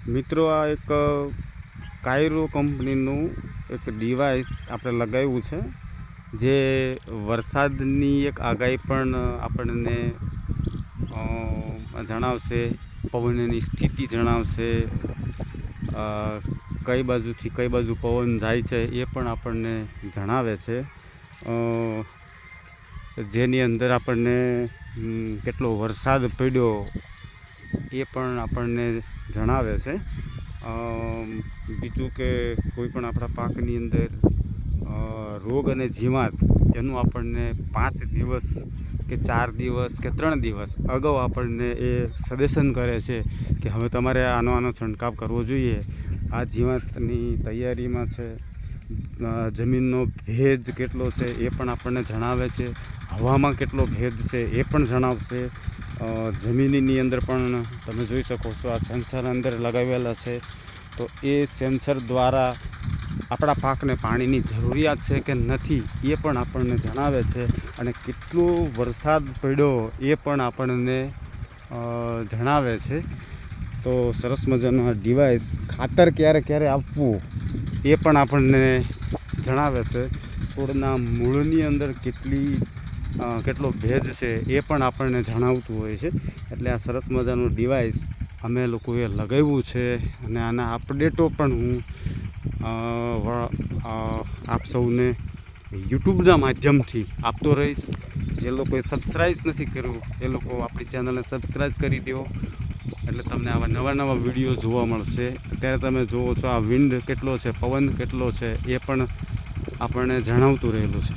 મિત્રો, આ એક કાયરો કંપનીનું એક ડિવાઇસ આપણે લગાવ્યું છે, જે વરસાદની એક આગાહી પણ આપણને જણાવશે, પવનની સ્થિતિ જણાવશે, કઈ બાજુથી કઈ બાજુ પવન જાય છે એ પણ આપણને જણાવે છે, જેની અંદર આપણને કેટલો વરસાદ પડ્યો એ પણ આપણને જણાવે છે. બીજું કે કોઈ પણ આપણા પાકની અંદર રોગ અને જીવાત એનું આપણને 5 દિવસ કે 4 દિવસ કે 3 દિવસ અગાઉ આપણને એ સજેશન કરે છે કે હવે તમારે આનો છંટકાવ કરવો જોઈએ. આ જીવાતની તૈયારીમાં છે. જમીનનો ભેજ કેટલો છે એ પણ આપણને જણાવે છે. હવામાં કેટલો ભેજ છે એ પણ જણાવશે. જમીનની અંદર પણ તમે જોઈ શકો છો, આ સેન્સર અંદર લગાવેલા છે, તો એ સેન્સર દ્વારા આપણા પાકને પાણીની જરૂરિયાત છે કે નથી એ પણ આપણને જણાવે છે, અને કેટલો વરસાદ પડ્યો એ પણ આપણને જણાવે છે. તો સરસ મજાનું આ ડિવાઇસ, ખાતર ક્યારે આપવું એ પણ આપણને જણાવે છે. છોડના મૂળની અંદર કેટલો ભેજ છે એ પણ આપણને જણાવતું હોય છે. એટલે આ સરસ મજાનું ડિવાઇસ અમે લોકોએ લગાવ્યું છે, અને આના અપડેટો પણ હું આપ સૌને યુટ્યુબના માધ્યમથી આપતો રહીશ. જે લોકોએ સબસ્ક્રાઈબ નથી કર્યું એ લોકો આપણી ચેનલને સબસ્ક્રાઈબ કરી દો, એટલે તમને આવા નવા વિડીયો જોવા મળશે. અત્યારે તમે જુઓ છો આ વિન્ડ કેટલો છે, પવન કેટલો છે એ પણ આપણને જણાવતું રહેલું છે.